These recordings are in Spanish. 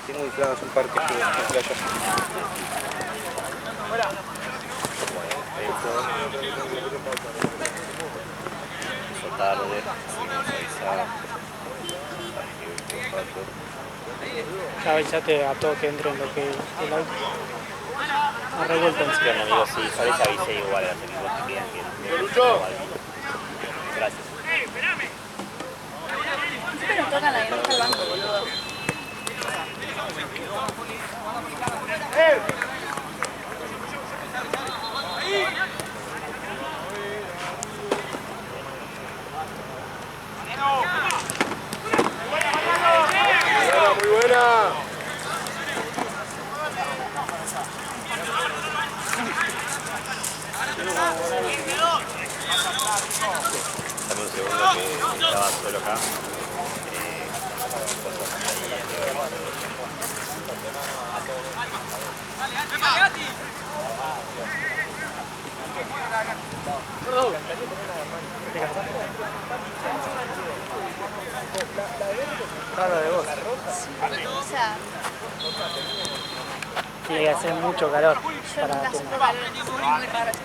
Tengo inflados un par que estuve en la playa. Hizo tarde, fuimos a avisar. Ya avisate a todo que entre en lo que el auto. Ha revuelto en sí. Bueno, amigos, sí, yo les avisé igual a los equipos que quedan que gracias. Siempre nos tocan la que no está el banco, boludo. Muy buena. Dame un segundo que estaba solo acá. Raro de vos. O sea, Tiene que hacer mucho calor yo para nunca que supe calor, es muy raro esto.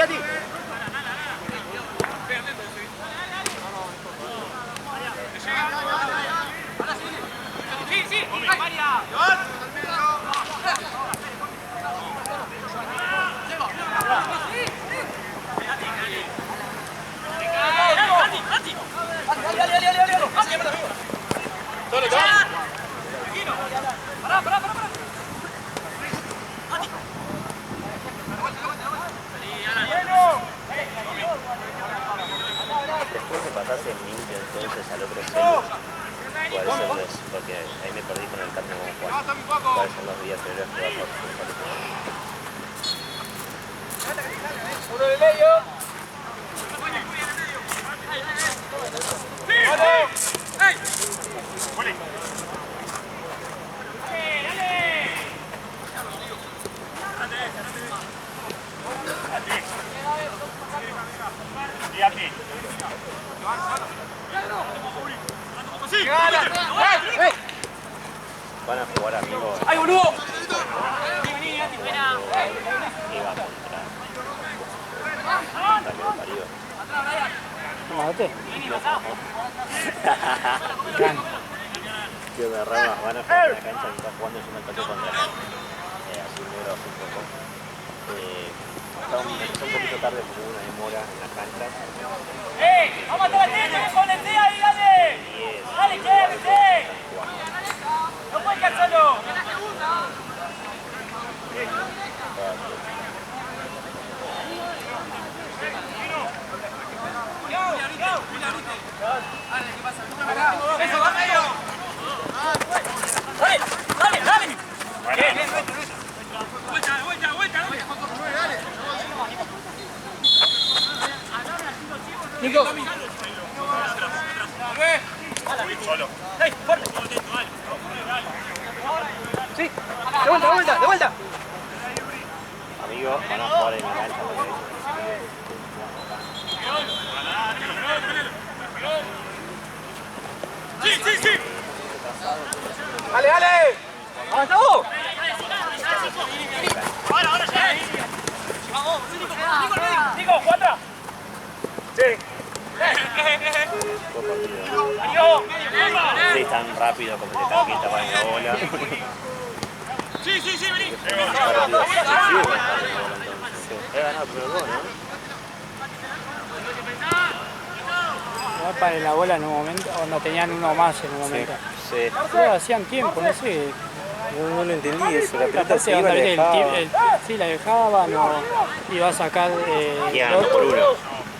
Ati. Después de pasarse limpio entonces al otro celu, ¿cuáles son los? Porque ahí me perdí con el cambio como Juan. ¿Cuáles son los días previos que vas a hacer? Uno de medio. Van a jugar amigos. ¡Ay, boludo! Iba contra. También parió. Tomate. Qué me rama, van a jugar en la cancha que está jugando yo me encontré contra Azul Negro hace un poco. Empezó un poquito tarde porque hubo una demora en la cancha. ¡Vamos a tratar! ¡Ponete ahí, dale! ¡Dale, quédate! ¡No puedes quedar solo! ¡Dale! ¡Vuelta! Nico. Solo. Sí. De vuelta. Amigos, van a jugar en la cancha porque ¡Sí! Dale. ¡Avanza vos! ¡Ahora ya! ¡Vamos! ¡Nico, cuatro! Sí. sí, tan rápido como te tanquita para la bola. Sí, vení. He ganado por el gol, No para la bola en un momento, o no tenían uno más en un momento. Sí. Pero hacían tiempo, no sé. No lo entendí eso. La pelota Aparte, se iba, la dejaba. sí, la dejaban o iba a sacar Iban por uno.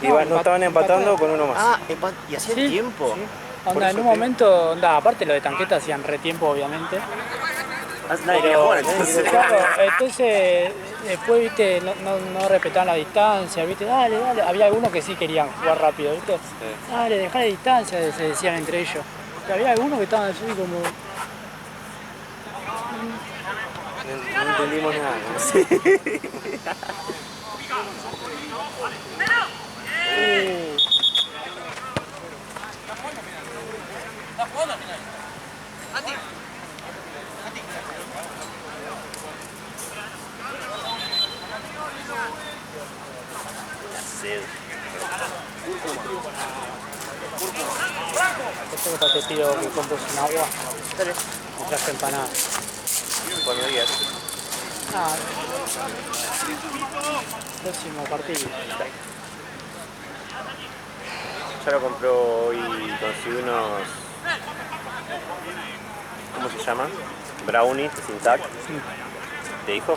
No estaban empatando con uno más. Ah, ¿y hacía Sí. tiempo? Onda, en un momento, aparte lo de tanqueta hacían retiempo obviamente. Nadie quería jugar, entonces. Claro, entonces después, viste, no respetaban la distancia, viste, dale, dale. Había algunos que sí querían jugar rápido, viste. Dale, dejá la distancia, se decían entre ellos. Y había algunos que estaban así como... No entendimos nada. ¿No? Después te pido que compres un agua. Dale. Me traje empanadas. Cuando digas. Ah, próximo partido. Ya lo compró hoy, conseguí unos... ¿Cómo se llama? Brownies sin tac. Sí. ¿Te dijo?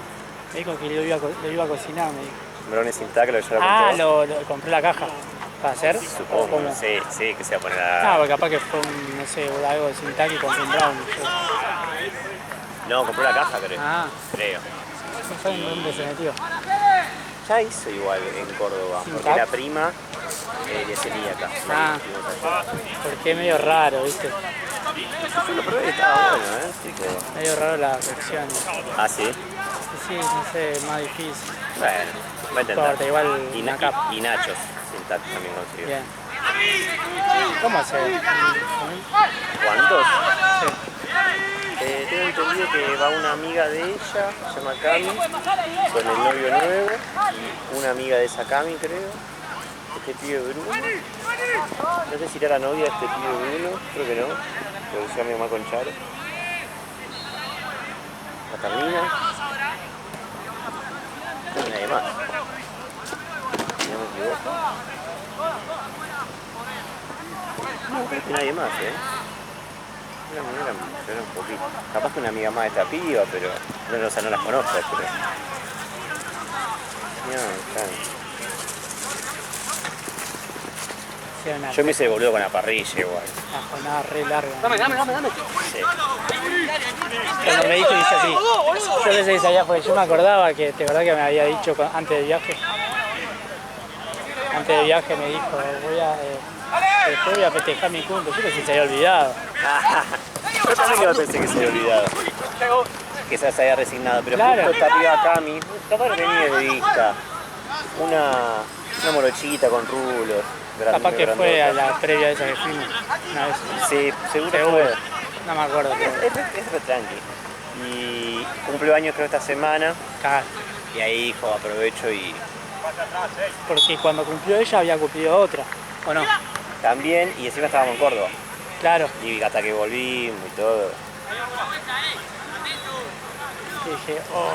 Me dijo que lo iba a cocinar, me dijo. Brownies sin tac, lo que ya lo Ah, compró. lo compré la caja. ¿Para hacer? Supongo, ¿Cómo? sí, que se va a poner Ah, a... porque capaz que fue un, no sé, algo sin tac y compré un brownie. No, compró la caja, creo. Ah, Creo. no sé en dónde se metió. Ya hizo igual en Córdoba, ¿Sin porque tac? la prima es celíaca. Ah. Porque es medio raro, ¿viste? Yo lo probé y estaba bueno, ¿eh? Sí que... Medio raro la versión. Ah, ¿sí? Sí, no sé, es más difícil. Bueno, va a No importa, intentar. igual Y, una capa. y nachos sin tac también consiguió. Bien. ¿Cómo hace? ¿Cuántos? Sí. Tengo entendido que va una amiga de ella, se llama Cami, con el novio nuevo, y una amiga de esa Cami, creo. Este pibe Bruno. No sé si era la novia de este pibe Bruno, creo que no, porque se llama mi mamá con Charo. Catalina. No hay nadie más. Si no me equivoco. No, creo que nadie más, Eran un poquito. Capaz que una amiga más de esta piba, pero no, o sea, no las conozco, pero... No, claro. Sí, una, Yo me hice boludo con la parrilla igual. una jornada re larga. Dame. Sí. Cuando me dijo, dice así. Yo pensé que sabía, porque yo me acordaba que, de verdad que me había dicho antes del viaje. Antes del viaje me dijo, después voy a festejar mi cumple. Yo pensé que se había olvidado. Yo también pensé que se había olvidado. Que se había resignado, pero Claro. justo esta piba Cami, capaz que tenía de vista. Una morochita con rulos. Capaz que fue a grandota. la previa esa que fuimos una vez. Sí, seguro Seguro. fue. No me acuerdo. Pero... Es re tranqui. Y cumple años creo esta semana. Cagaste. Y ahí dijo, aprovecho y Porque cuando cumplió ella había cumplido otra. ¿O no? también, y encima estábamos en Córdoba. Claro. Y hasta que volvimos y todo. Y dije, oh,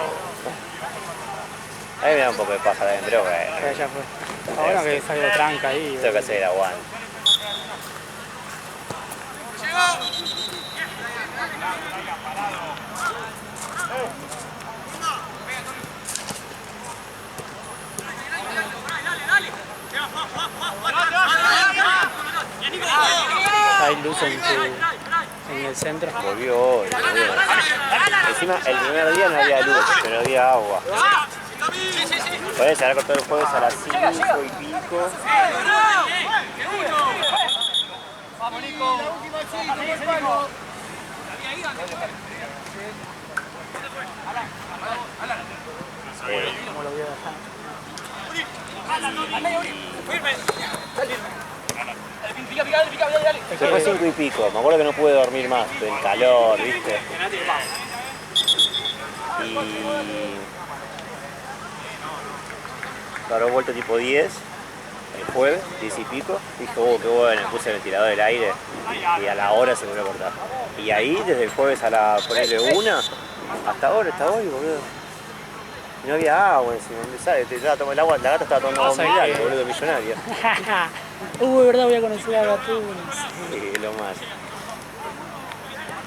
A mí me da un poco de paja también, pero bueno. pero ya fue. Ahora que salió tranca ahí. Tengo que hacer el aguante. Hay luz en el centro. Volvió hoy. Encima, el primer día no había luz, pero había agua. Por eso, ahora cortó el jueves a las 5 y pico. Como lo voy a dejar. Se fue 5 y pico, me acuerdo que no pude dormir más del calor, ¿viste? Y... Habrá vuelto tipo 10, el jueves, 10 y pico. Dije, oh, qué bueno, puse el ventilador del aire y a la hora se volvió a cortar. Y ahí, desde el jueves a la, ponerle 1, hasta hoy, boludo. Y no había agua encima, ¿sabes? Te estaba tomando el agua, la gata estaba tomando agua Pasa mineral, que- boludo, millonario. De verdad voy a conocer a Gatunes. Sí, lo más. Y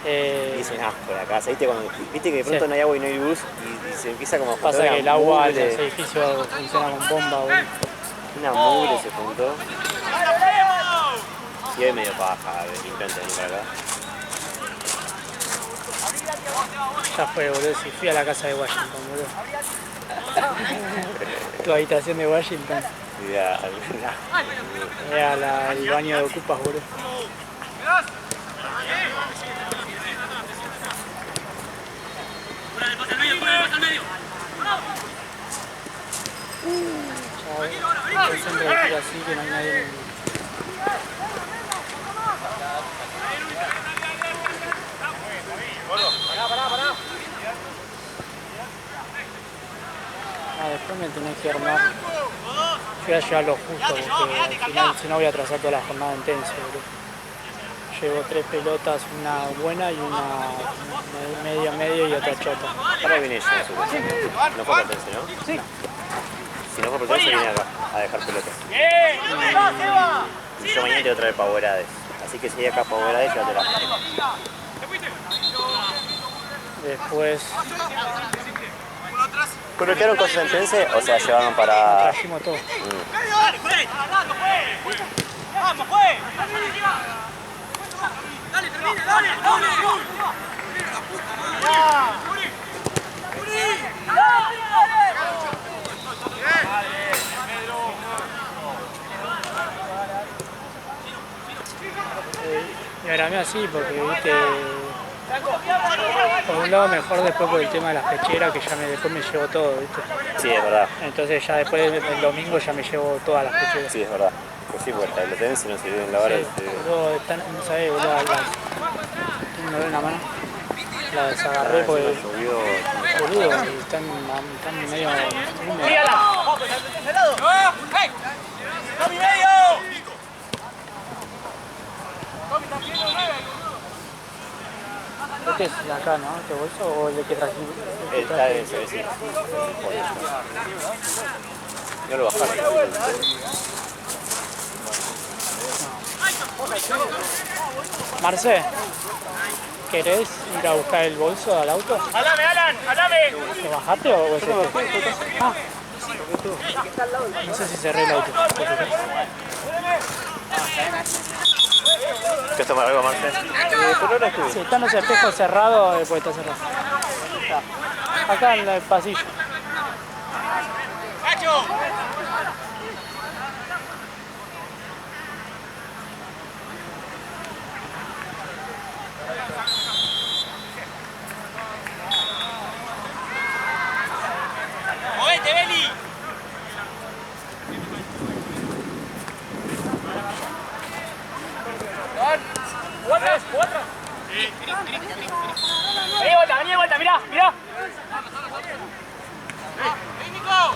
Eh, es un asco la casa, ¿viste? Viste que de pronto Sí. no hay agua y no hay luz y se empieza como a juntar pasa que el agua en mugre. los edificios funciona con bomba, boludo. Una mugre se juntó. Y hoy medio paja, de intento venir para acá. Ya fue, boludo, si fui a la casa de Washington, boludo. Tu habitación de Washington. Ya, Era el baño de ocupas, boludo. El centro de tiro así que no hay nadie. Después me tenés que armar. Voy a llevar lo justo porque al final si no voy a atrasar toda la jornada intensa, boludo. Llevo 3 pelotas, una buena y una medio y otra chota. Ahora viene ella, no fue Platense, ¿no? Sí. Si no fue Platense, viene acá a dejar pelotas. ¡Bien! Y yo mañana te voy a traer Powerades. Así que si hay acá Powerades, llévatela. Después ¿Colocaron cosas en Tense o sea llevaron para...? trajimos todo. ¡Dale, Juez! ¡Vamos, Juez! ¡Dale, termina, dale! ¡Dale! Y ahora me así porque viste, por un lado mejor después por el tema de las pecheras que ya después me llevo todo, viste. Sí, es verdad. Entonces ya después del domingo ya me llevo todas las pecheras. Sí, es verdad. Pues sí, porque la Tense no sirvió en la hora. Sí, boludo, están, no sabés, boludo, tengo un dolor en la mano. La desagarré porque, boludo, están medio húmedas. ¡Tírala! ¡Ojo, está cerrado! ¡Hey! ¡Tommy medio! ¡Tommy también no mueve! Este es el de acá, ¿no? ¿Este bolso o el de que trajimos? Está en ese, sí. No lo bajaron. Marce, ¿querés ir a buscar el bolso al auto? ¡Hablame, Alan! ¡Hablame! ¿Lo bajaste o es este? Ah, no sé si cerré el auto. ¿Qué tomar algo, Marce? Si están los espejos cerrados, puede estar cerrado. Acá en el pasillo. ¡Cacho! ¡Movete, Beli! ¡Cuatro! Vení de vuelta, mirá, mirá. ¡Vení, Nico!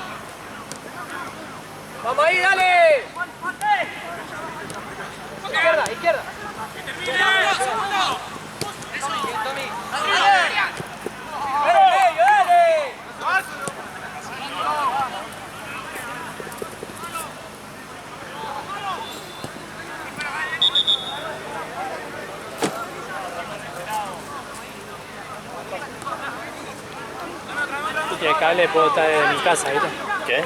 ¡Vamos ahí, dale! Izquierda, izquierda. Y el cable puedo estar de mi casa, ¿viste? ¿Qué?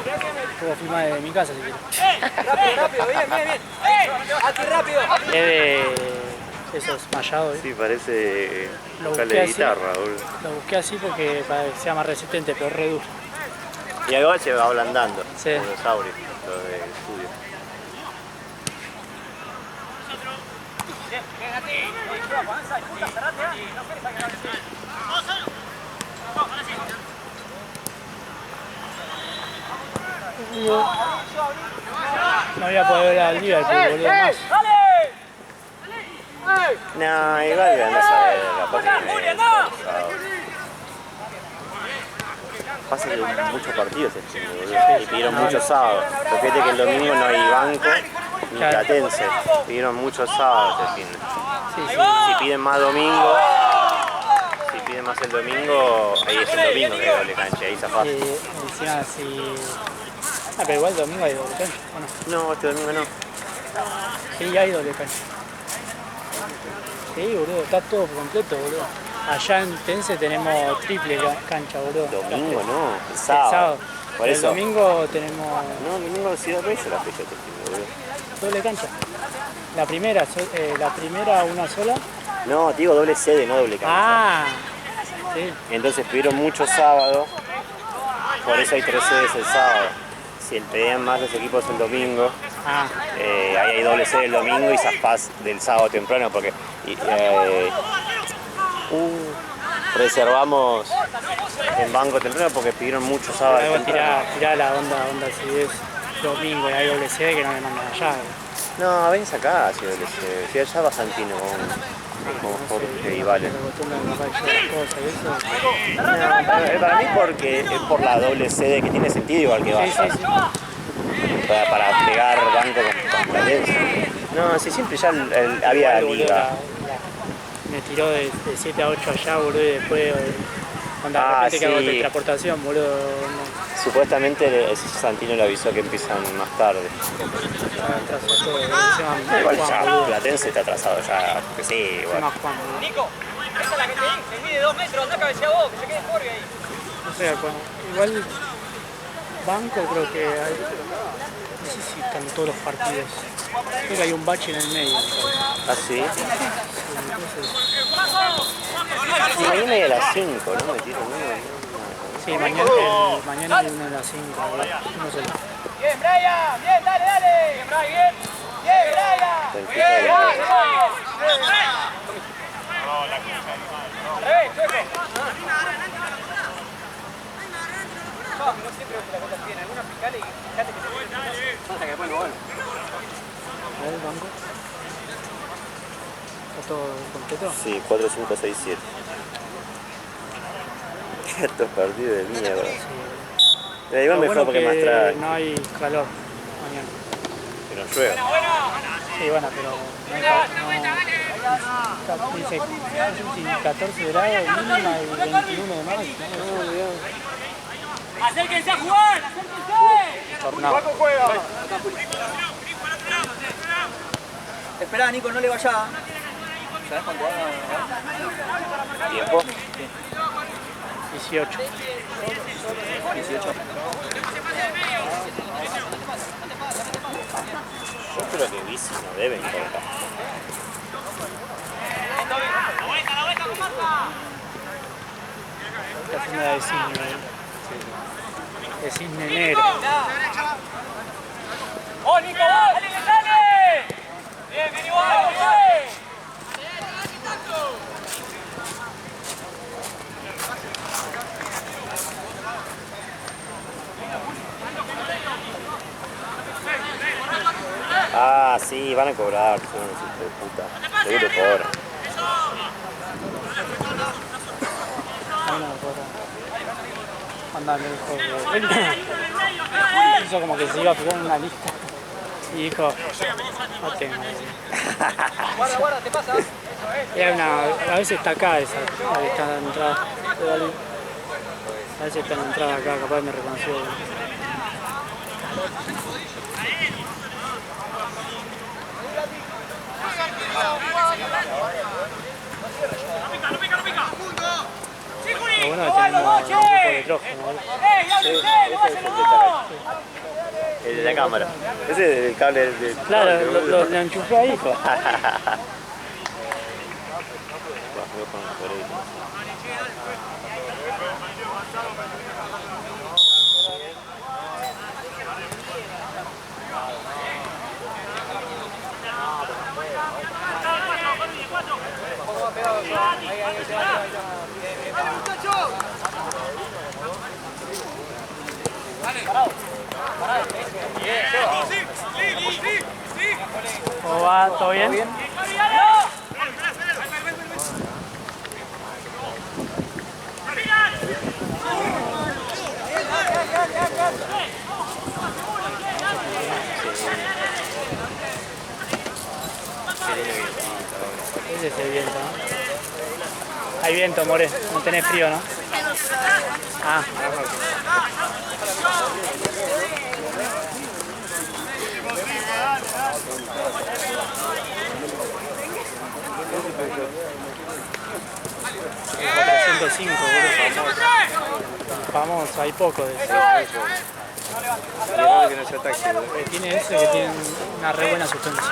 Puedo filmar de mi casa si quieres. Rápido, bien, bien, bien. ¡Aquí rápido! Es de esos mallados, ¿viste? Sí, parece Lo un busqué cable de así. guitarra, boludo. Lo busqué así porque para que sea más resistente, pero es re duro. Y algo se va ablandando, Sí. como los auris, los de estudio. No voy a poder ver al Liverpool, boludo, más. No, igual que andás a ver, capaz que pasa que hay muchos partidos este fin, boludo. Y pidieron muchos sábados. Porque fíjate que el domingo no hay banco ni Claro. Platense. Pidieron muchos sábados este fin. Sí, sí. Si piden más domingo, si piden más el domingo, ahí es el domingo que hay doble cancha, ahí zafás. Y encima si... Ah, pero igual domingo hay doble cancha, ¿o no? No, este domingo no. Sí, hay doble cancha. Sí, boludo, está todo por completo, boludo. Allá en Tense tenemos triple cancha, boludo. Domingo no, el El sábado. sábado. Por El eso. domingo tenemos No, el domingo ha sido veces la fecha este fin, boludo. doble cancha. La primera una sola. No, te digo doble sede, no doble cancha. Ah, Sí. Entonces pidieron mucho sábado, por eso hay 3 sedes el sábado. Si pedían más los equipos el domingo, Ah, ahí hay doble sede el domingo y zafás del sábado temprano, porque reservamos en banco temprano porque pidieron mucho sábado luego temprano. tirá la onda si es domingo y hay doble sede que no me mandan allá. No, venís acá, si doble sede. Si allá va Santino con Jorge y Vale. Para mí porque es por la doble sede que tiene sentido igual que vaya. Sí. Para pegar banco con Platense. No, si siempre ya había Igual, boludo, liga. me tiró de 7 a 8 allá, boludo, y después cuando de repente que hago sí. transportación, boludo, no, Supuestamente Santino le avisó que empiezan más tarde. atraso todo, encima Igual Juan, ya boludo, Platense está atrasado ya, que sí, igual. encima Juan, boludo. Nico, esa es la que te di, se mide 2 metros, anda cabecea vos, que se quede Jorge ahí. No sé, bueno, igual banco creo que hay, no sé si están todos los partidos. Creo que hay un bache en el medio. ¿Ah, sí? Y mañana hay a las 5, ¿no? Me tiro uno. Sí, mañana hay uno a las 5, no sé. Bien, Brian, bien, dale. Bien, Brian, bien. Bien, Brian. Bien, al revés, Checo. No siempre la pelota tiene, algunas picales y fíjate que se pasa que después no vuelve. A ver, banco. ¿Está todo completo? Sí, 4, 5, 6, 7. Estos partidos de mierda. Igual Lo mejor bueno porque que más trae. no hay calor mañana. Que no llueva. Sí, bueno, pero no hay dice, no sé si 14 grados mínima y 21 de máxima. Acérquense a jugar, acérquense. Tornado. Esperá, Nico, no le vaya. ¿Sabes cuánto va? ¿Tiempo? 18. 18. Yo creo que bici no debe importar. Está haciendo la de cisne. De cisne negro. ¡Oh, Nico, vos! ¡Dale! Bien, vení vos, bien. Ah, sí, van a cobrar, son unos hijos de puta. Seguro cobran. Andale, dijo. Él hizo como que se iba a fijar en una lista. Y dijo, no tengo. Guarda, te pasa. Era una, a veces está acá esa, ahí está la entrada. A veces está en la entrada acá, capaz me reconoció. Lo bueno es que tenemos un grupo de hidrógeno, ¿no? El de la cámara. Ese es el cable del. Claro, lo enchufé ahí. ¿Cómo va? ¿Todo bien? Ese es el viento, ¿no? Hay viento, more. No tenés frío, ¿no? Ah. Famoso, hay poco de eso. Tiene ese que tiene una re buena suspensión.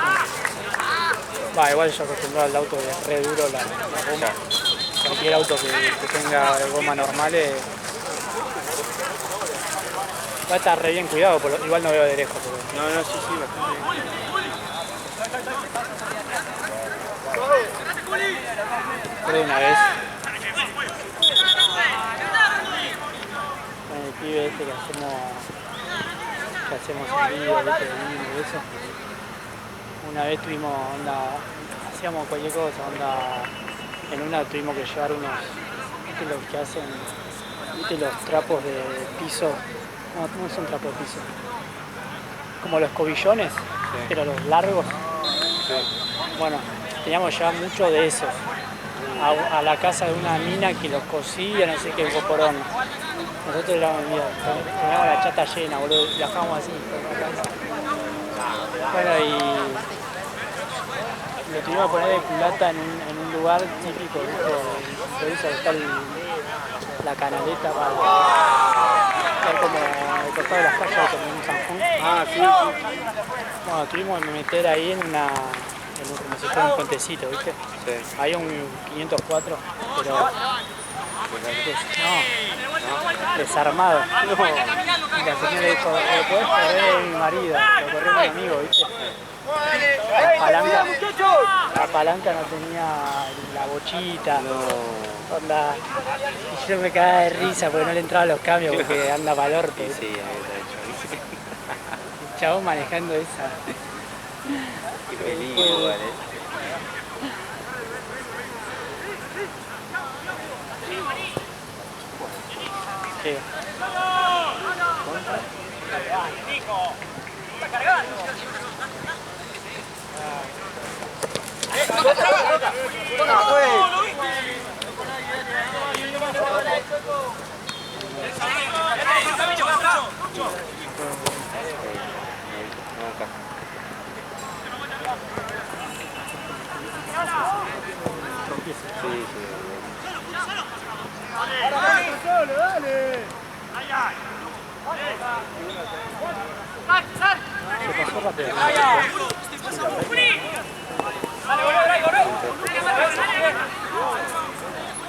Va, igual yo acostumbrado al auto de re duro, la goma. cualquier auto que tenga goma normales va a estar re bien cuidado, igual no veo de lejos. Pero... No, sí, bastante bien. Creo una vez. Con el pibe este que hacemos el video, ¿viste? De eso. Una vez tuvimos hacíamos cualquier cosa, en una tuvimos que llevar unos, ¿viste los que hacen? ¿Viste los trapos de piso? No son trapos de piso. Como los cobillones, sí. Pero los largos. Sí. Bueno, teníamos que llevar mucho de esos a la casa de una mina que los cosía, no sé qué, coporón. Nosotros teníamos la chata llena, boludo, viajábamos así. Bueno, y lo tuvimos que poner de culata en un lugar típico, ¿viste? Por eso está la canaleta para estar como el costado de las calles como en San Juan. Ah, sí. Bueno, tuvimos que meter ahí como si fuera un puentecito, ¿viste? Sí. Hay un 504, pero no, desarmado. No. Y la señora dijo, ¿lo podés correr mi marido? Lo corrió mi amigo, ¿viste? La palanca no tenía la bochita. No. Onda, y yo me cagaba de risa porque no le entraban los cambios porque anda para el orto. Sí, ahí está hecho. El chabón manejando esa. Qué peligro, vale. ¿Qué? Se pasó rápido.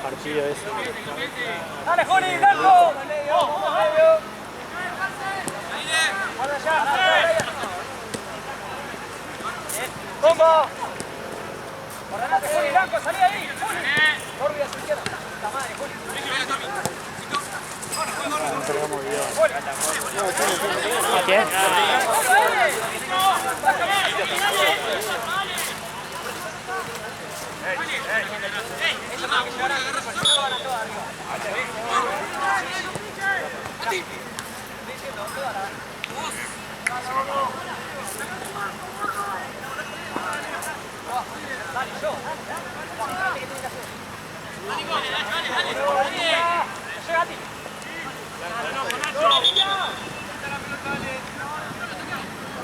Partido ese. Dale, Juli, Blanco. ¡Bombo! Ordenate, Juli, Blanco, salí ahí. Corri a su izquierda. La madre, Juli. Entregamos video. ¿A quién?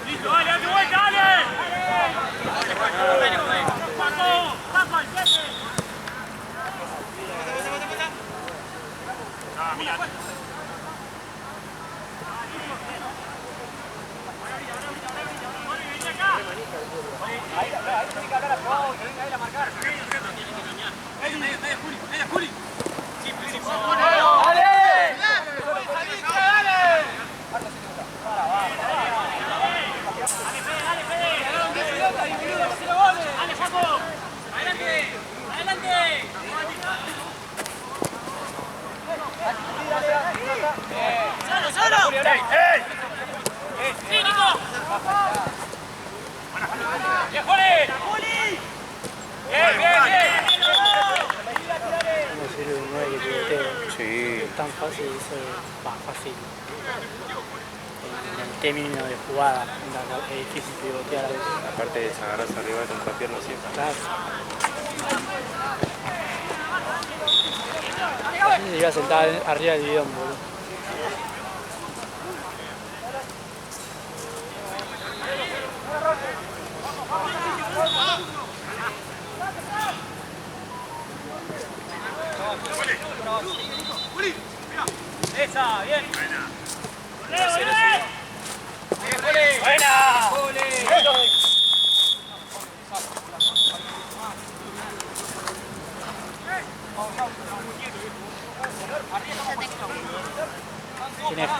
¡Listo, dale, date vuelta, dale! Ahí tiene que hablar a Pau, que venga él a marcar. Juli. ¡Dale! ¡Dale, Jaco! ¡Adelante! ¡Solo! ¡Sí, Nico! ¡Bien, Juli! ¡Bien! ¿Cómo sirve un 9 que pivoteo? Sí. Es tan fácil eso, fácil. En el término de jugada, es difícil pivotear a veces. Aparte de agarrarse arriba con la pierna siempre. Claro. Se iba a sentar arriba del bidón, boludo. ¡Esa! ¡Bien! ¡Buena!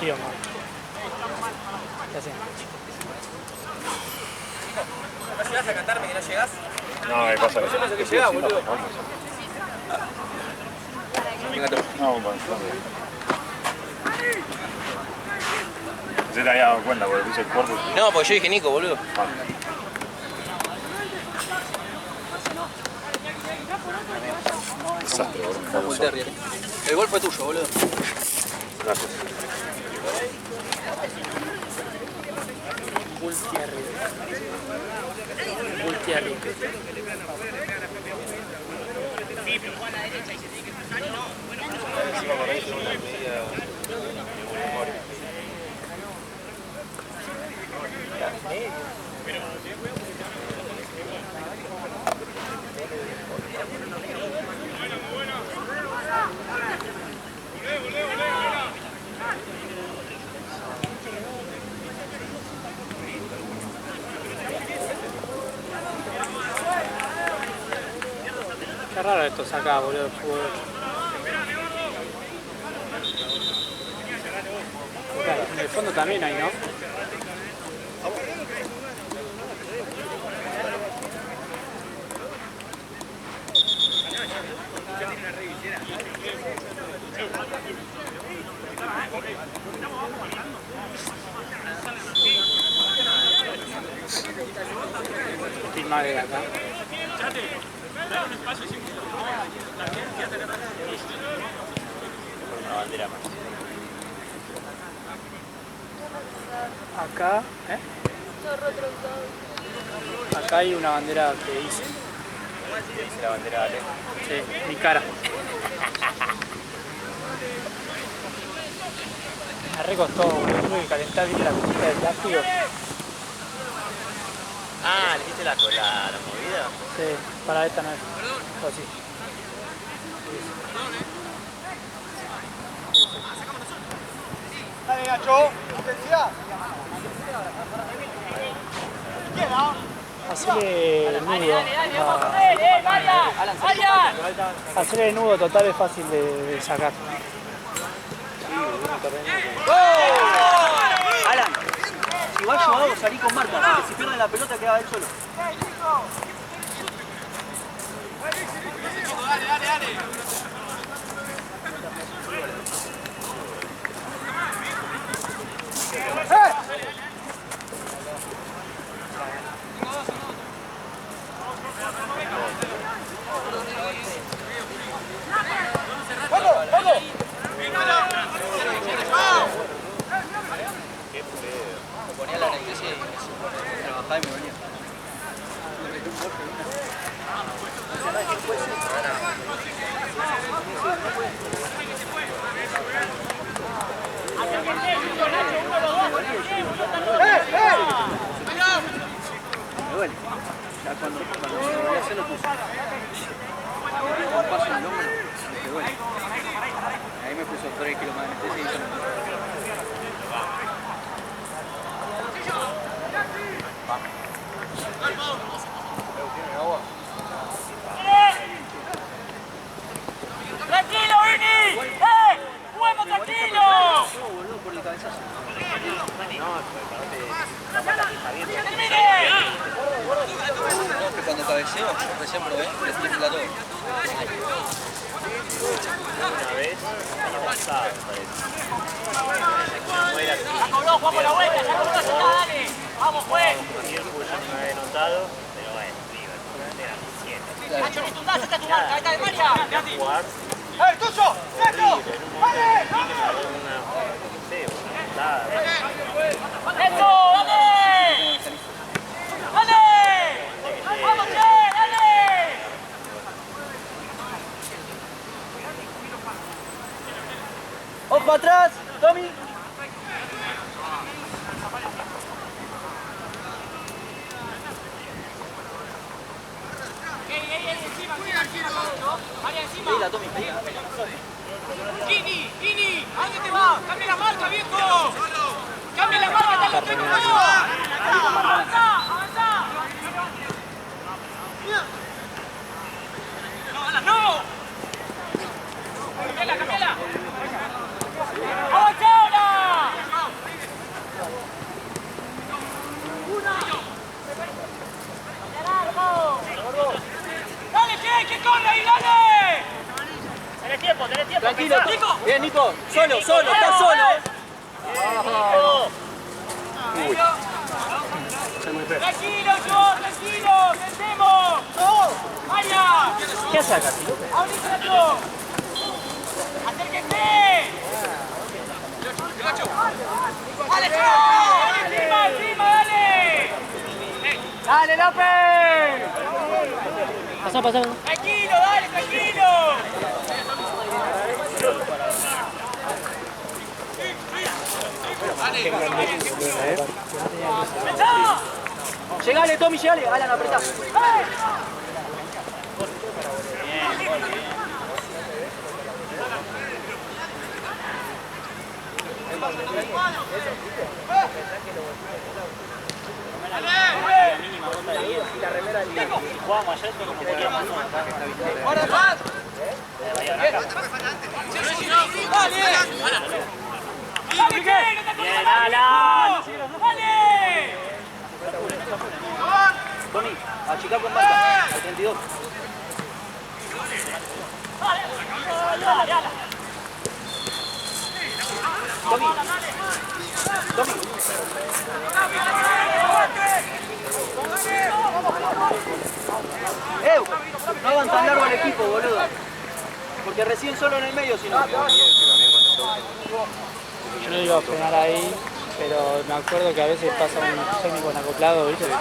frío, man. ¿Qué hacen? ¿No llegás a cantarme que no llegás? No, me pasa que Yo pensé que llegás, boludo. Venga, tú. No, bueno, se te había dado cuenta porque puse el cuerpo. No, porque yo dije Nico, boludo. Desastre, Fue Bull Terrier. El gol fue tuyo, boludo. Gracias. Bull Terrier. Bull Terrier. Encima por ahí son una media de memoria. Qué raro esto acá, boludo, el fútbol. Claro, en el fondo también hay, ¿no? Filmar de acá. Una bandera más. Acá, acá hay una bandera que dice, Dice la bandera de sí, mi cara. Me recostó, boludo, tuve que calentar bien la cosita del plástico. Ah, ¿le hiciste la movida? Sí, para esta no es. O sí. Dale, Nacho. Intensidad. Hacerle el nudo. ¡Vaya! Hacerle el nudo total es fácil de sacar. Alan, si va Joao, salí con Marta, porque si pierde la pelota queda él solo. Me ponía la anestesia y trabajaba y me venía. Me duele. Ya cuando me volví a hacer lo puse. Un paso en el hombro, me duele. Ahí me puso 3 kilos más de anestesia y yo no. ¡Tranquilo, Vini! ¡Juego tranquilo! No, boludo, por el cabezazo. ¡Termine! Que cuando cabeceo, recién probé, le tiembla todo. Una vez, el año pasado, me parece. No era así. ¡Ya cobró, Juan, por la vuelta! ¡Ya cobró, ya está, dale! ¡Vamos, pues! Cualquier fútbol ya me había notado, pero bueno, River, eran 7. ¡Nacho, ni tu taza! ¡Esta es tu marca! ¡Esta de María! Jugar, tuyo! ¡Nacho! ¡Vale! no sé, una patada. ¡Eso! ¡Dale! ¡Dale! ¡Vamos, che! ¡Dale! ¡Ojo atrás! ¡Tommy! ¡María, encima! Pedila, Tommy, pedila. ¡Gini! ¡Gini! ¿A dónde te vas? ¡Cambia la marca, viejo! ¡Cambia la marca! ¡Está los tres! ¡Avanzá! ¡Avanzá! ¡No! ¡Cambiala, cambiala! ¡Avanzá ahora! tranquilo. Bien, Nico. Solo, estás solo. Tranquilo, tranquilo, sentemos. Vaya. ¿Qué hace acá, tío? A un instante. Acérquense. Dale, encima, dale. Dale, López. Pasá. Tranquilo, dale, tranquilo. Llegale, Tommy, llegale. Alan, apretá. ¡Bien, Alan! ¡Dale! Tommy, achicá con marca. Al 32. Tommy. No hagan tan largo al equipo, boludo. Porque recién solo en el medio, si no. Yo no iba a frenar ahí, pero me acuerdo que a veces pasa un técnico en acoplado, ¿viste? No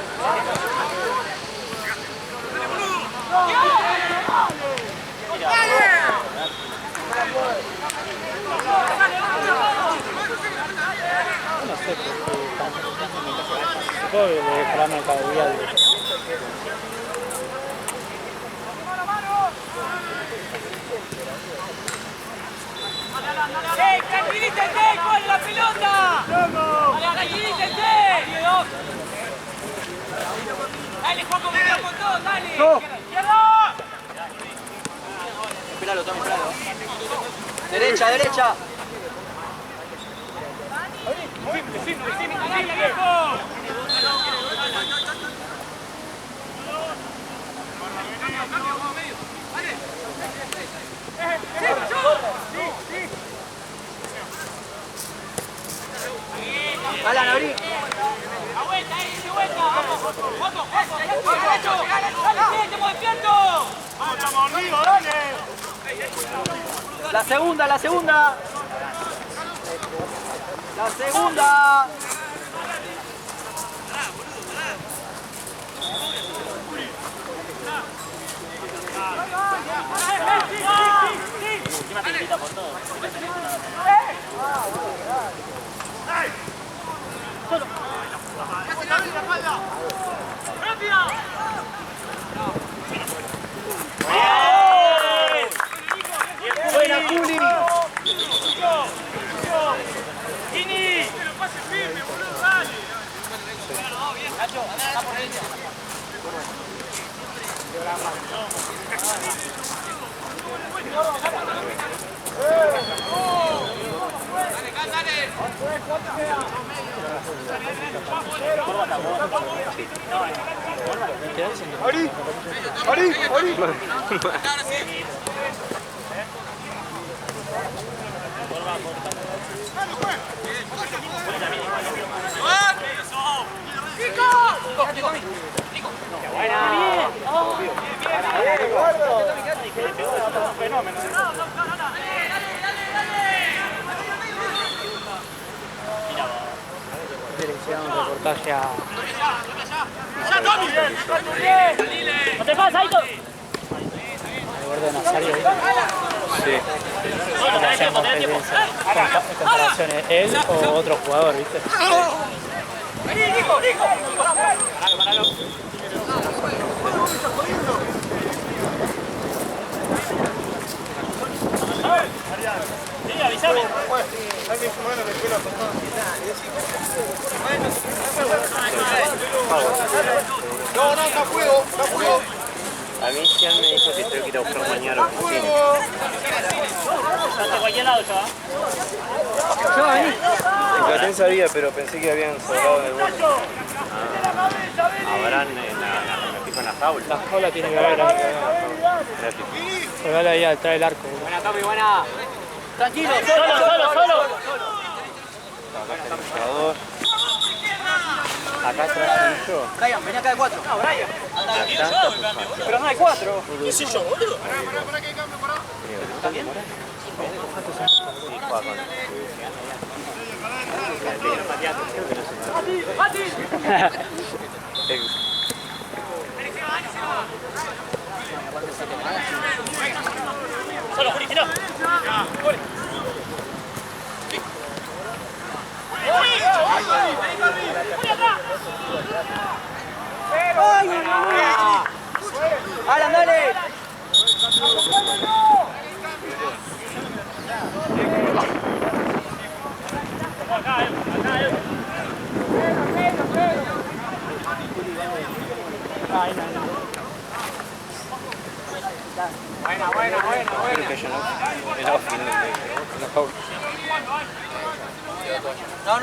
sé por qué supongo que le dejarán el caballo. ¡Tranquilícense con la pelota! ¡Tranquilícense! Dale, Juanjo, venga con todo, dale. ¡Izquierda! Espéralo, Tommy, espéralo. Derecha. ¡Dale, viejo! Alan, abrí. ¡A vuelta, de vuelta! ¡Juanjo! ¡Dale, estamos despiertos! ¡Vamos, arriba, dale! La segunda. La segunda. Buena, Juli. ¡Kini! ¡Que lo pase firme, boludo! ¡Dale! Nacho, anda por derecha. Dirección, reportaje a... ¡No te pasa, Aito! al borde de Nazario. Sí. Comparaciones, él o otro jugador, ¿viste? ¡Vení, Nico! Sí, avísame. Alguien fumando en la escuela pasada. No, no puedo. A mí Cian me dijo que tengo que ir a buscar mañana a la oficina. Hasta cualquier lado ya. En Platén sabía, pero pensé que habían sobrado en el borde. Habrán me fijo en la jaula. La jaula tiene que haber ahí. Gratis. Colgala ahí atrás del arco. Buena, Tommy, buena. Tranquilo, Acá está el jugador. Acá atrás yo. Brian, vení acá de 4. No, Brian. Pero no hay 4. ¿Qué sé yo, boludo? ¿Está bien? Sí, juega con... Solo, Juli, tirá. Juli. ¡Alan, dale! Creo que yo no...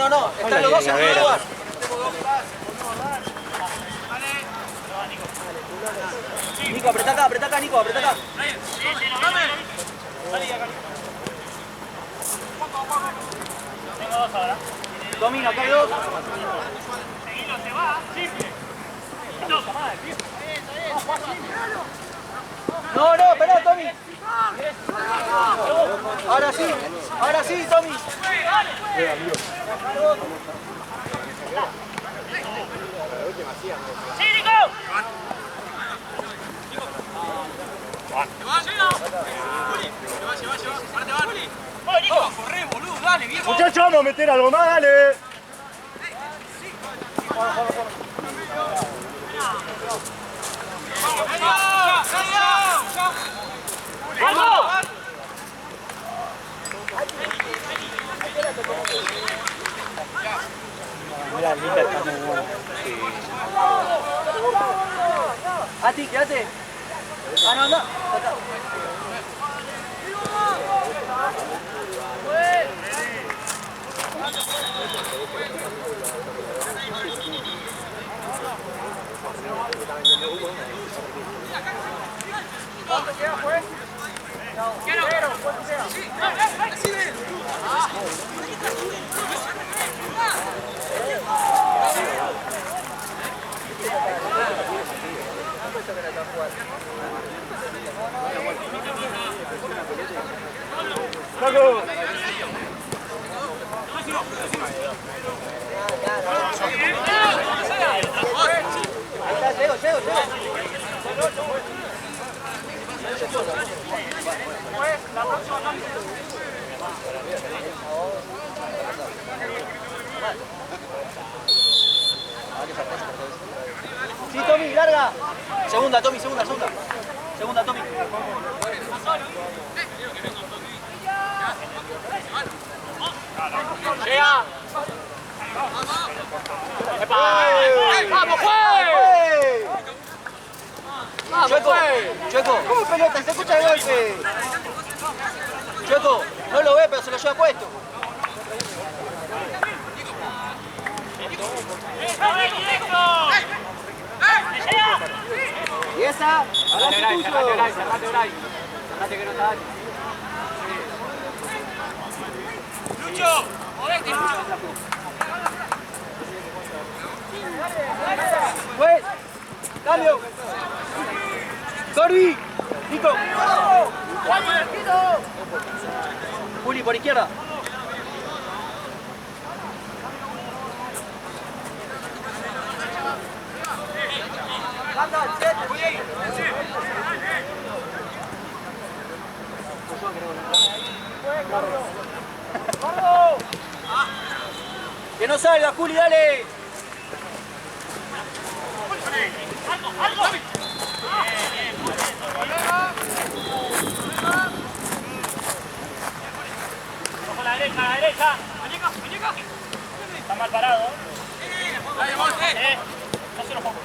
No, están los dos en el lugar. Nico, apretá acá, Nico, apretá acá. Domino, acá hay dos. No, esperá, Tommy. Ahora sí, Tommy. ¡Sí, Nico! Corre, boludo, dale, viejo. Muchachos, vamos a meter algo más, dale. ¡Vamos! Mira, linda está muy buena. Ati, quédate. Ah, no, anda. Acá. Sí, Tommy, larga. Segunda, Tommy, segunda. Segunda, Tommy. ¡Llega! ¡Vamos, Chueco, ¿cómo pelota? Se escucha el golpe. Chueco, no lo ve, pero se lo lleva puesto. Y esa, adelante tuyo. Cerrate que no está. ¡Lucho! ¡Movete, Lucho! Pues, cambio. Corby, Nico. Juli, por izquierda. Que no salga, Juli, dale. Ojo a la derecha. Muñeca. Está mal parado. No se lo pongo.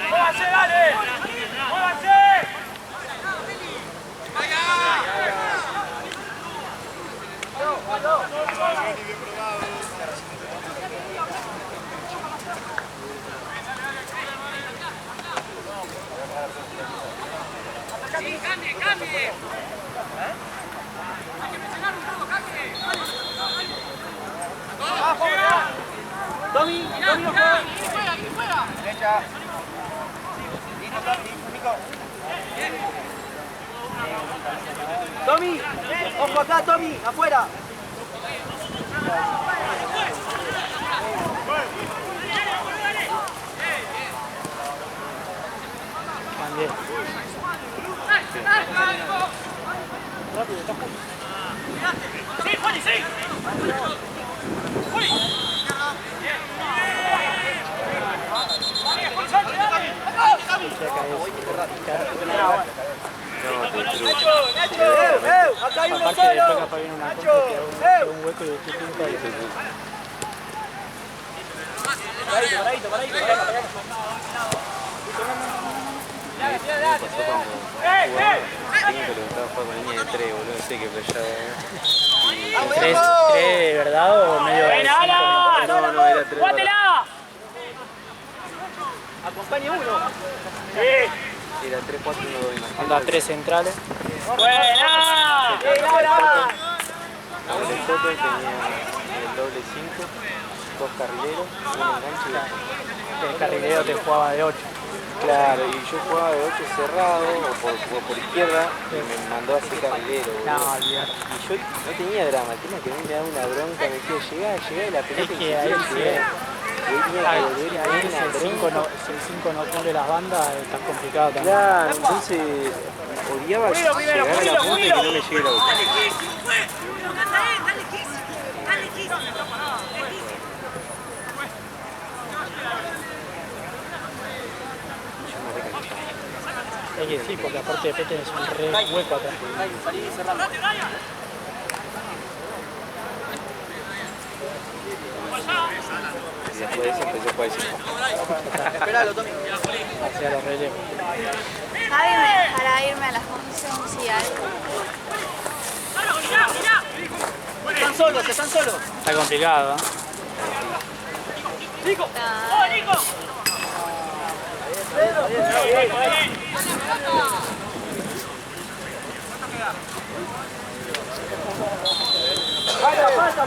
¡Muévanse, dale! ¡Muévanse! ¡Vaya! Tommy, Tommy, derecha. Tommy, ojo acá, Tommy, afuera. También. Rápido, está justo. Sí, Juan, sí. Uy. Acá hay uno Aparte solo. después capaz viene una contra que haga un hueco y después pinta y Paradito. ¿Tres de verdad o medio de ¡Buena, 5 Alan! minutos? No, era 3. ¡Jugátela! Acompaña uno. Sí. Era 3, 4, 1, 2, imagínate. Anda 3 centrales. ¡Buena! Ahora el Soto tenía el doble 5, 2 carrileros, un enganche y El carrilero te jugaba de 8. claro, y yo jugaba de 8 cerrado o por izquierda y me mandó así carrilero. No, boludo. olvidate. Y yo no tenía drama, el tema es que a mí me daba una bronca, me decía llegá y la pelota Es que ahí sí. Y ahí tenía que volver y Ahí me si una el 5 bronca. no pone las bandas, está complicado también. Claro, entonces odiaba llegar a la punta y que no me llegue la boca. Es que sí, porque aparte después tenés un re hueco atrás. Salí cerrando. Y después de eso empecé a jugar de 5. Esperalo, Tommy. Hacia los relevos. Javi, para irme a las 11 y algo. Están solos. Está complicado, ¿eh?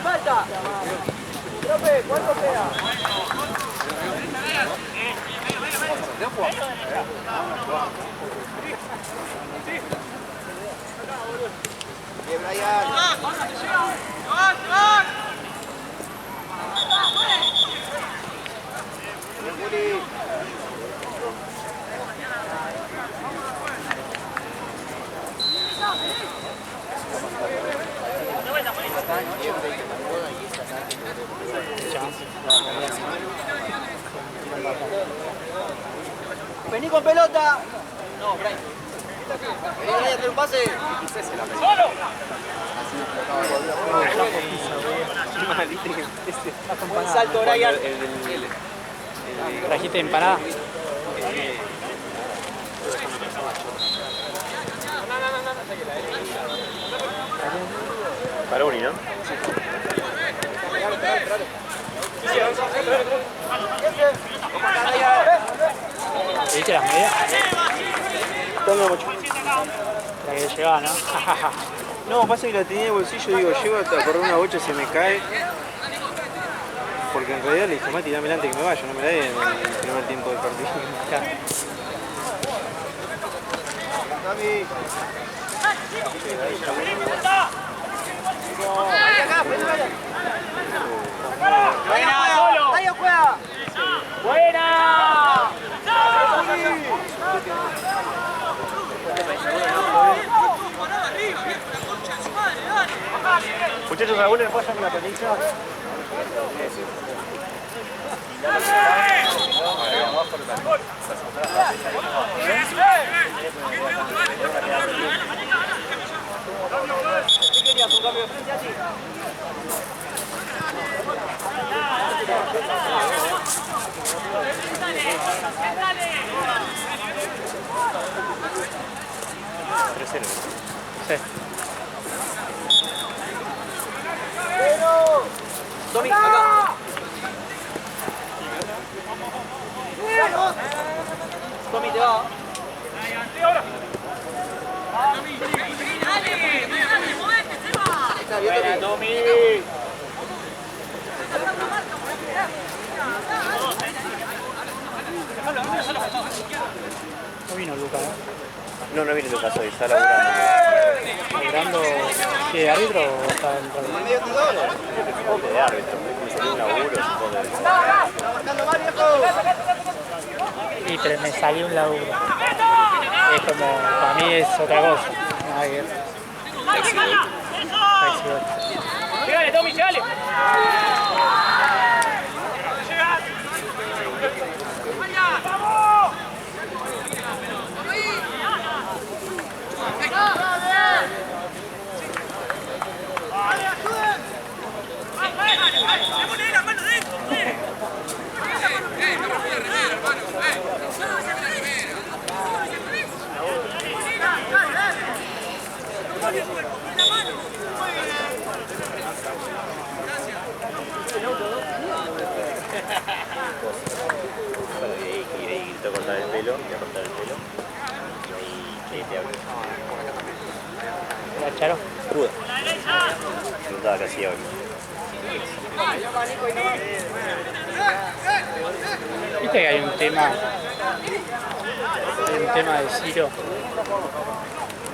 Falta. Profe, ¿cuánto queda? Bien, Brian. Bien, Juli. Vení con pelota. No, Brian. Vení, Brian, hacer un pase. Buen salto, Brian. ¿Trajiste empanada? Para Uni, ¿no? ¿Viste las medias? ¿Dónde mucho? La que llegaba, ¿no? No, pasa que la tenía en el bolsillo, digo, llego a correr una bocha, se me cae. Porque en realidad le dije, Mati, dame antes que me vaya, no me la dé en el primer tiempo del partido. Tommy. ¡Buena, solo! ¡Ahí juega! ¡Buena! Muchachos, ¿alguno le pasan la pelita? ¿Qué querías? ¿Un cambio de frente así? Sí. Tommy, acá. Tommy, te va. No, no viene Lucas hoy, está laburando. ¿Laburando qué, árbitro o está en radio? Supongo que de árbitro, me salió un laburo, supongo que... Sí, pero me salió un laburo. Es como, para mí es otra cosa. Nada que ver. Llegale, Tommy, llegale. Bueno, y te cortar el pelo, voy a cortar el pelo. Y ahí te hablo. ¿La Charo? Cruda. Preguntaba qué hacía hoy. Viste que hay un tema de Ciro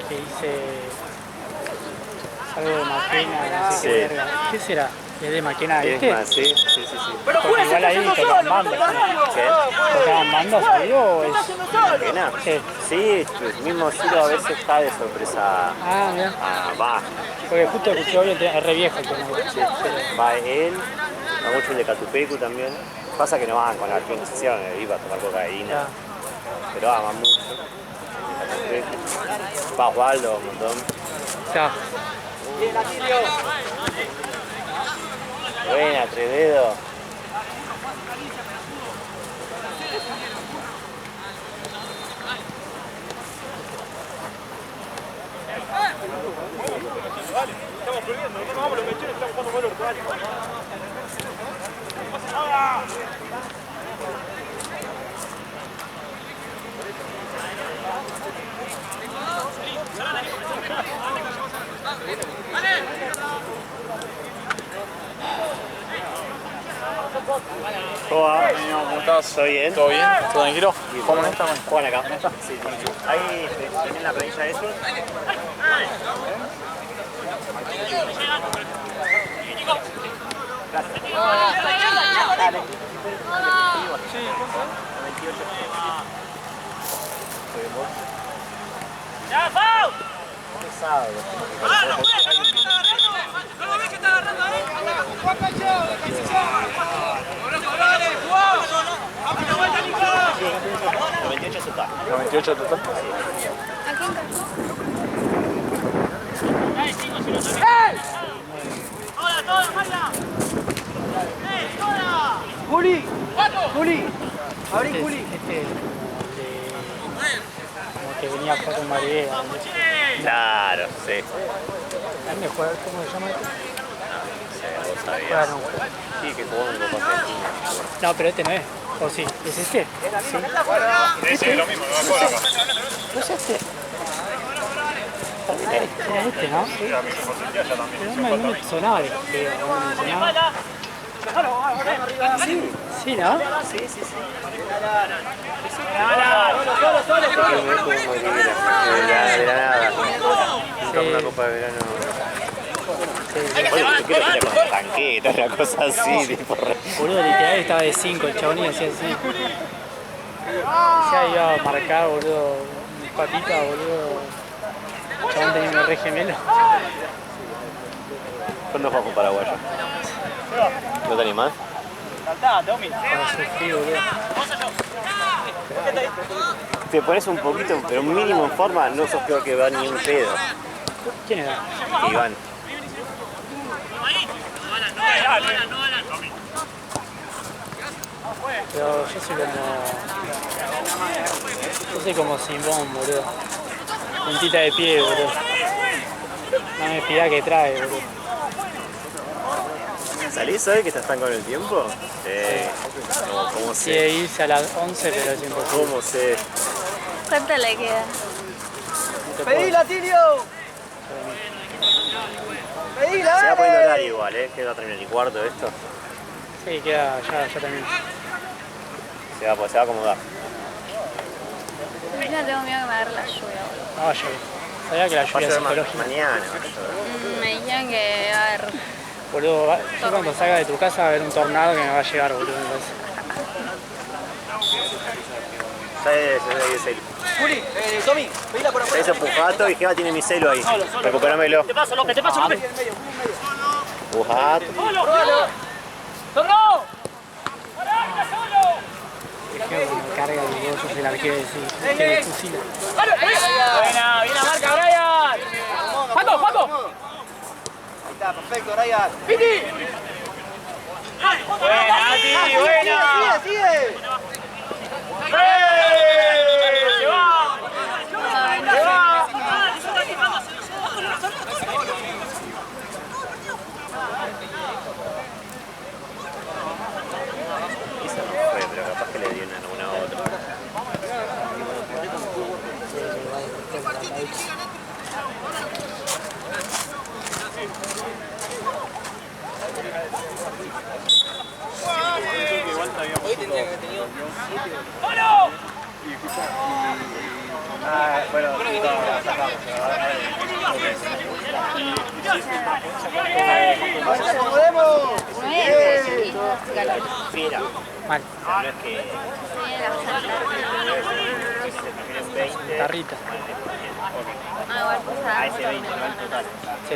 que dice algo de Maquena, no sé Sí. qué verga. ¿Qué será? ¿Es de Maquena, Es viste? más, sí. Porque igual ahí tocaban bandas. ¿Qué? ¿Tocaban bandas ahí o es...? ¿Pena? Sí. Sí, el mismo Ciro a veces está de sorpresa. Ah, mira. Va. Porque justo escuché hoy, es re viejo el tema. Va él, va mucho el de Catupecu también. Pasa que no van con la organización, iba a tomar cocaína. Ya. Pero aman mucho. El de Catupecu. Va Osvaldo un montón. Ya. Buena, Trevedo. ¿Cómo va? ¿Cómo estás? ¿Todo bien? ¿Todo bien? ¿Todo tranquilo? ¿Cómo no estamos? Juan acá. Sí, sí. Ahí tienen la planilla de esos. Dale. Sí. 98. ¡Ya, Pau! Pesado. ¿No lo ves que está agarrando ahí? ¡Cobrale, jugá! ¡Vamos, la vuelta, Nico! 98 total. 98 total. ¡Ahora, toda, Maya! ¡Toda! Juli, Juli, abrí Juli. Este como que venía a jugar con Mariela. Claro, sí. ¿A mí me juega? ¿Cómo se llama este? Vos sabías. Juega, no. Sí, que jugó en Copa Argentina. No, pero este no es. ¿O sí? ¿Es este? Sí. Sí, lo mismo, no me acuerdo acá. ¿No es este? Era este, ¿no? Sí, a mí me consentía ya también. Pero no me sonaba el que no me sonaba. Sí, sí, ¿no? Sí, sí, sí. De la nada. Nunca una copa de verano. Oye, yo quiero ir con tanquetas, una cosa así, tipo. Boludo, literal estaba de 5, el chabón y hacía así. Ya iba a marcar, boludo, mis patitas, boludo. El chabón tenía un re gemelo. ¿Cuándo jugamos con Paraguayo? ¿No te animás? Para sufrir, boludo. Te pones un poquito, pero mínimo en forma, no sos peor que va ni un pedo. ¿Quién era? Que Iván. Pero yo soy como Simón, boludo. Puntita de pie, boludo. No me pida que trae, boludo. ¿Salís hoy que están con el tiempo? Sí. ¿Cómo Sí, sé? irse a las 11, pero es imposible. ¿Cómo sé? ¿Cuánto le queda? Pedila, Tilio. Pedila, Se va poniendo dale. horario igual, ¿eh? Que va a terminar el cuarto esto. Sí, queda, ya también. Se va a acomodar. No tengo miedo que me agarre la lluvia, boludo. No va a llover. Sabía que la Va a lluvia es ser psicológica. mañana. Me dijeron que va a haber... Boludo, yo cuando salga de tu casa va a haber un tornado que me va a llegar, boludo. Me parece. Juli, Tommy, pedila por afuera. Ese Pujato y Gema tiene mi celo ahí. Recuperámelo. Te paso, López, te paso, López. Pujato. ¡Torno! ¡Pará, solo! Que me carga el vos sos el arquero que me fusila. Buena, bien la marca, Brian. ¡Paco, Paco! Ahí está, perfecto, Ryan. ¡Piti! ¡Buena, Nati, buena! Sigue. ¡Se va! ¡Se va! Esa no fue, pero capaz que le dio una a otra. Hoy tendría que haber tenido ¡Solo! Bueno, podemos. Fiera. Mal. No es que se termine un 20. Tarrita. Ah, igual A ese 20, no al total. Sí.